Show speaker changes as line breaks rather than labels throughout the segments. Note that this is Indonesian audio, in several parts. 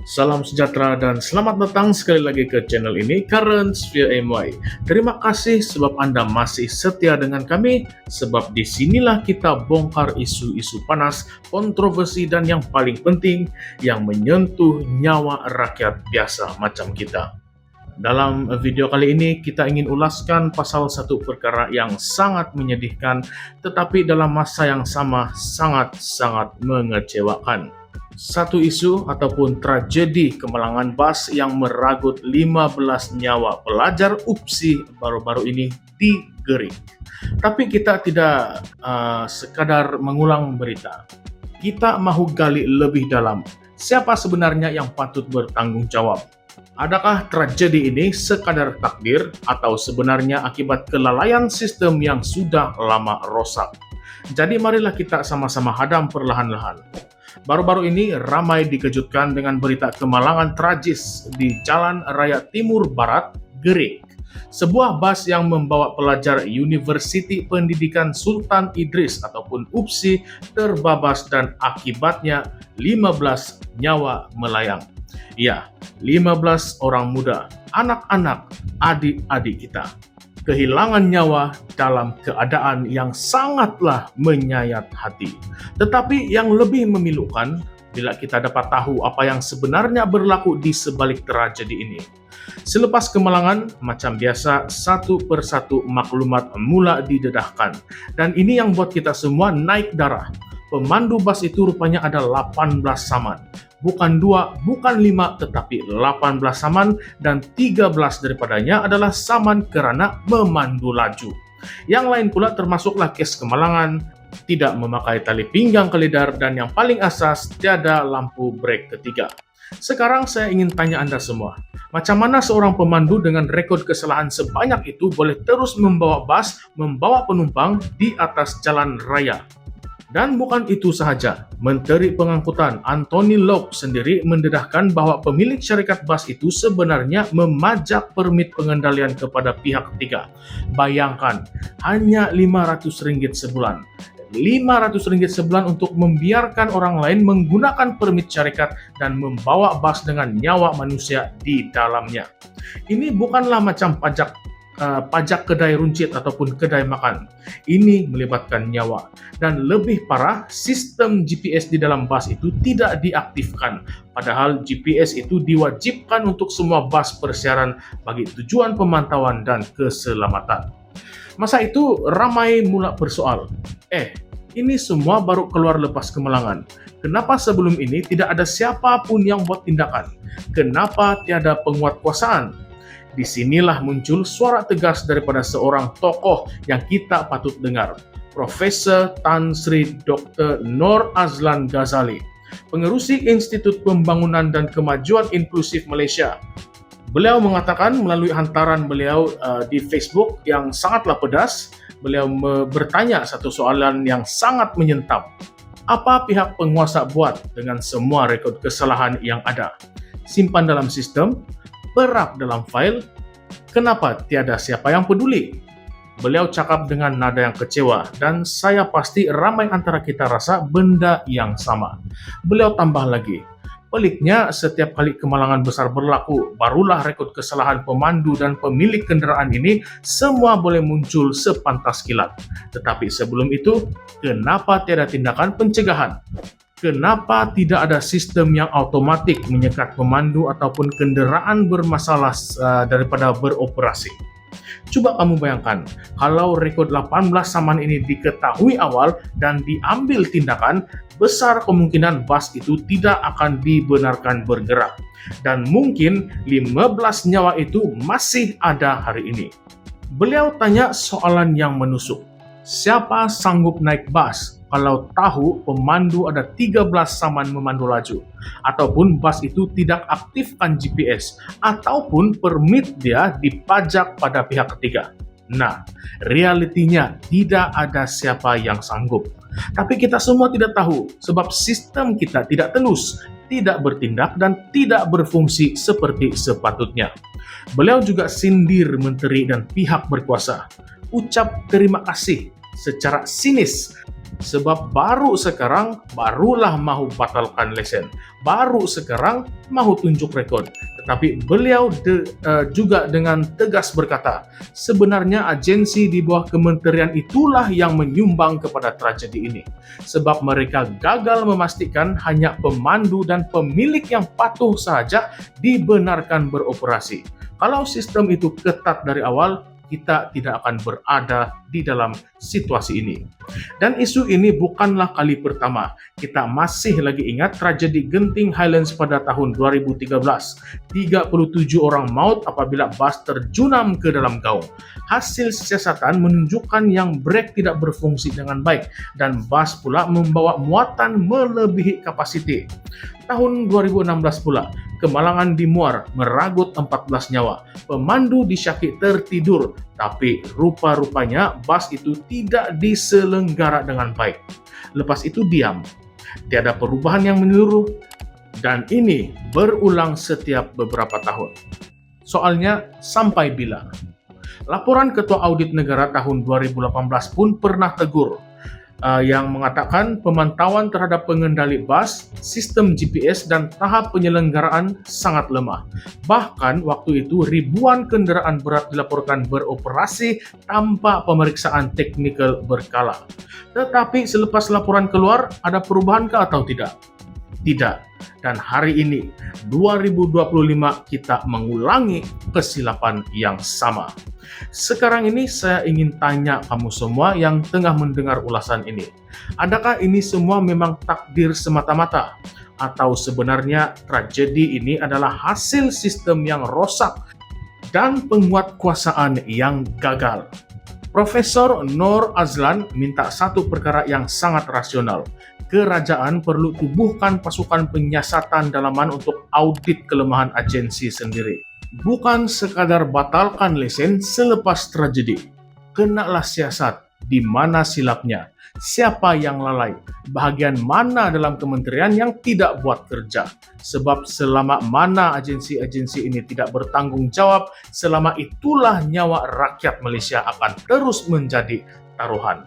Salam sejahtera dan selamat datang sekali lagi ke channel ini, Currents via MY. Terima kasih sebab Anda masih setia dengan kami, sebab disinilah kita bongkar isu-isu panas, kontroversi, dan yang paling penting, yang menyentuh nyawa rakyat biasa macam kita. Dalam video kali ini, kita ingin ulaskan pasal satu perkara yang sangat menyedihkan, tetapi dalam masa yang sama sangat-sangat mengecewakan. Satu isu ataupun tragedi kemalangan bas yang meragut 15 nyawa pelajar UPSI baru-baru ini di Gerik. Tapi kita tidak sekadar mengulang berita. Kita mahu gali lebih dalam. Siapa sebenarnya yang patut bertanggung jawab? Adakah tragedi ini sekadar takdir atau sebenarnya akibat kelalaian sistem yang sudah lama rosak? Jadi marilah kita sama-sama hadam perlahan-lahan. Baru-baru ini ramai dikejutkan dengan berita kemalangan tragis di Jalan Raya Timur Barat, Gerik. Sebuah bas yang membawa pelajar Universiti Pendidikan Sultan Idris ataupun UPSI terbabas dan akibatnya 15 nyawa melayang. Ya, 15 orang muda, anak-anak, adik-adik kita kehilangan nyawa dalam keadaan yang sangatlah menyayat hati. Tetapi yang lebih memilukan bila kita dapat tahu apa yang sebenarnya berlaku di sebalik tragedi ini. Selepas kemalangan, macam biasa, satu persatu maklumat mula didedahkan. Dan ini yang buat kita semua naik darah. Pemandu bas itu rupanya ada 18 saman. Bukan 2, bukan 5, tetapi 18 saman dan 13 daripadanya adalah saman kerana memandu laju. Yang lain pula termasuklah kes kemalangan, tidak memakai tali pinggang kelidar, dan yang paling asas, tiada lampu brek ketiga. Sekarang saya ingin tanya Anda semua, macam mana seorang pemandu dengan rekod kesalahan sebanyak itu boleh terus membawa bas, membawa penumpang di atas jalan raya? Dan bukan itu sahaja, Menteri Pengangkutan Anthony Loke sendiri mendedahkan bahwa pemilik syarikat bas itu sebenarnya memajak permit pengendalian kepada pihak ketiga. Bayangkan, hanya RM500 sebulan. RM500 sebulan untuk membiarkan orang lain menggunakan permit syarikat dan membawa bas dengan nyawa manusia di dalamnya. Ini bukanlah macam pajak kedai runcit ataupun kedai makan. Ini melibatkan nyawa. Dan lebih parah, sistem GPS di dalam bas itu tidak diaktifkan. Padahal GPS itu diwajibkan untuk semua bas persiaran bagi tujuan pemantauan dan keselamatan. Masa itu ramai mula bersoal, ini semua baru keluar lepas kemalangan. Kenapa sebelum ini tidak ada siapapun yang buat tindakan? Kenapa tiada penguatkuasaan? Disinilah muncul suara tegas daripada seorang tokoh yang kita patut dengar, Profesor Tan Sri Dr. Noor Azlan Ghazali, pengerusi Institut Pembangunan dan Kemajuan Inklusif Malaysia. Beliau mengatakan melalui hantaran beliau di Facebook yang sangatlah pedas, beliau bertanya satu soalan yang sangat menyentab. Apa pihak penguasa buat dengan semua rekod kesalahan yang ada? Simpan dalam sistem? Perap dalam file, kenapa tiada siapa yang peduli? Beliau cakap dengan nada yang kecewa dan saya pasti ramai antara kita rasa benda yang sama. Beliau tambah lagi, peliknya setiap kali kemalangan besar berlaku, barulah rekod kesalahan pemandu dan pemilik kenderaan ini semua boleh muncul sepantas kilat. Tetapi sebelum itu, kenapa tiada tindakan pencegahan? Kenapa tidak ada sistem yang automatik menyekat pemandu ataupun kenderaan bermasalah daripada beroperasi? Coba kamu bayangkan, kalau rekod 18 saman ini diketahui awal dan diambil tindakan, besar kemungkinan bas itu tidak akan dibenarkan bergerak. Dan mungkin 15 nyawa itu masih ada hari ini. Beliau tanya soalan yang menusuk. Siapa sanggup naik bas kalau tahu pemandu ada 13 saman memandu laju, ataupun bas itu tidak aktifkan GPS, ataupun permit dia dipajak pada pihak ketiga? Nah, realitinya tidak ada siapa yang sanggup. Tapi kita semua tidak tahu, sebab sistem kita tidak telus, tidak bertindak, dan tidak berfungsi seperti sepatutnya. Beliau juga sindir menteri dan pihak berkuasa. Ucap terima kasih secara sinis Sebab barulah mau batalkan lesen, baru sekarang mau tunjuk rekod. Tetapi beliau juga dengan tegas berkata, sebenarnya agensi di bawah kementerian itulah yang menyumbang kepada tragedi ini. Sebab mereka gagal memastikan hanya pemandu dan pemilik yang patuh saja dibenarkan beroperasi. Kalau sistem itu ketat dari awal, kita tidak akan berada di dalam situasi ini. Dan isu ini bukanlah kali pertama. Kita masih lagi ingat tragedi Genting Highlands pada tahun 2013. 37 orang maut apabila bus terjunam ke dalam gaung. Hasil siasatan menunjukkan yang brake tidak berfungsi dengan baik dan bus pula membawa muatan melebihi kapasiti. Tahun 2016 pula, kemalangan di Muar meragut 14 nyawa. Pemandu disyaki tertidur, tapi rupa-rupanya bus itu tidak diselenggara dengan baik. Lepas itu diam, tiada perubahan yang menyeluruh, dan ini berulang setiap beberapa tahun. Soalnya, sampai bila? Laporan Ketua Audit Negara tahun 2018 pun pernah tegur, yang mengatakan pemantauan terhadap pengendali bus, sistem GPS, dan tahap penyelenggaraan sangat lemah. Bahkan waktu itu ribuan kendaraan berat dilaporkan beroperasi tanpa pemeriksaan teknikal berkala. Tetapi selepas laporan keluar, ada perubahankah atau tidak? Tidak. Dan hari ini, 2025, kita mengulangi kesilapan yang sama. Sekarang ini saya ingin tanya kamu semua yang tengah mendengar ulasan ini. Adakah ini semua memang takdir semata-mata? Atau sebenarnya tragedi ini adalah hasil sistem yang rosak dan penguatkuasaan yang gagal? Profesor Noor Azlan minta satu perkara yang sangat rasional. Kerajaan perlu tubuhkan pasukan penyiasatan dalaman untuk audit kelemahan agensi sendiri. Bukan sekadar batalkan lesen selepas tragedi. Kenalah siasat, di mana silapnya, siapa yang lalai, bahagian mana dalam kementerian yang tidak buat kerja. Sebab selama mana agensi-agensi ini tidak bertanggung jawab, selama itulah nyawa rakyat Malaysia akan terus menjadi taruhan.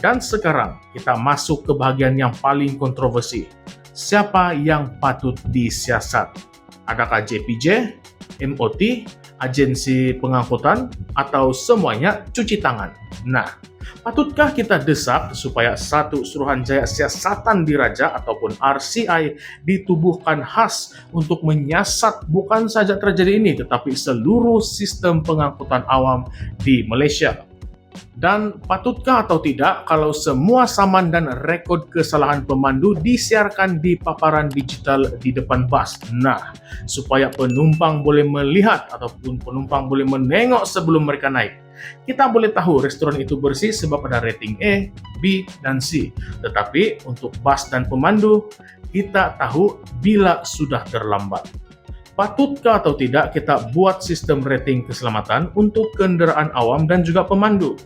Dan sekarang kita masuk ke bahagian yang paling kontroversi. Siapa yang patut disiasat? Adakah JPJ, MOT, agensi pengangkutan, atau semuanya cuci tangan? Nah, patutkah kita desak supaya satu Suruhanjaya Siasatan Diraja ataupun RCI ditubuhkan khas untuk menyiasat bukan saja tragedi ini, tetapi seluruh sistem pengangkutan awam di Malaysia? Dan patutkah atau tidak kalau semua saman dan rekod kesalahan pemandu disiarkan di paparan digital di depan bus? Nah, supaya penumpang boleh melihat ataupun penumpang boleh menengok sebelum mereka naik. Kita boleh tahu restoran itu bersih sebab ada rating A, B, dan C. Tetapi untuk bus dan pemandu, kita tahu bila sudah terlambat. Patutkah atau tidak kita buat sistem rating keselamatan untuk kendaraan awam dan juga pemandu?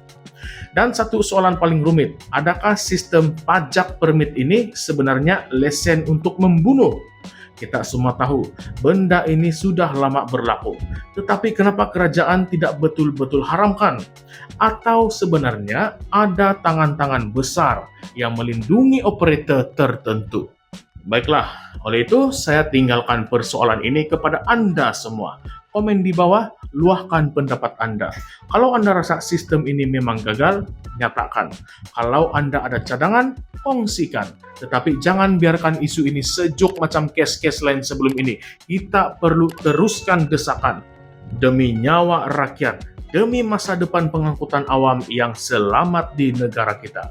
Dan satu soalan paling rumit, adakah sistem pajak permit ini sebenarnya lesen untuk membunuh? Kita semua tahu, benda ini sudah lama berlaku. Tetapi kenapa kerajaan tidak betul-betul haramkan? Atau sebenarnya ada tangan-tangan besar yang melindungi operator tertentu? Baiklah, oleh itu saya tinggalkan persoalan ini kepada Anda semua. Komen di bawah, luahkan pendapat Anda. Kalau Anda rasa sistem ini memang gagal, nyatakan. Kalau Anda ada cadangan, kongsikan. Tetapi jangan biarkan isu ini sejuk macam kes-kes lain sebelum ini. Kita perlu teruskan desakan. Demi nyawa rakyat, demi masa depan pengangkutan awam yang selamat di negara kita.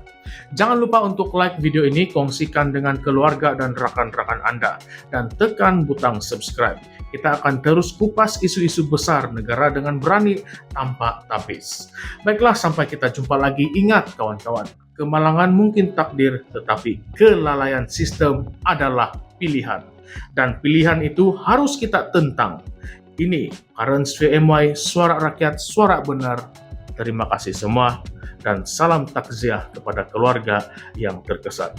Jangan lupa untuk like video ini, kongsikan dengan keluarga dan rakan-rakan Anda, dan tekan butang subscribe. Kita akan terus kupas isu-isu besar negara dengan berani tanpa tapis. Baiklah, sampai kita jumpa lagi. Ingat kawan-kawan, kemalangan mungkin takdir, tetapi kelalaian sistem adalah pilihan. Dan pilihan itu harus kita tentang. Ini Currents VMY, suara rakyat, suara benar. Terima kasih semua, dan salam takziah kepada keluarga yang terkesan.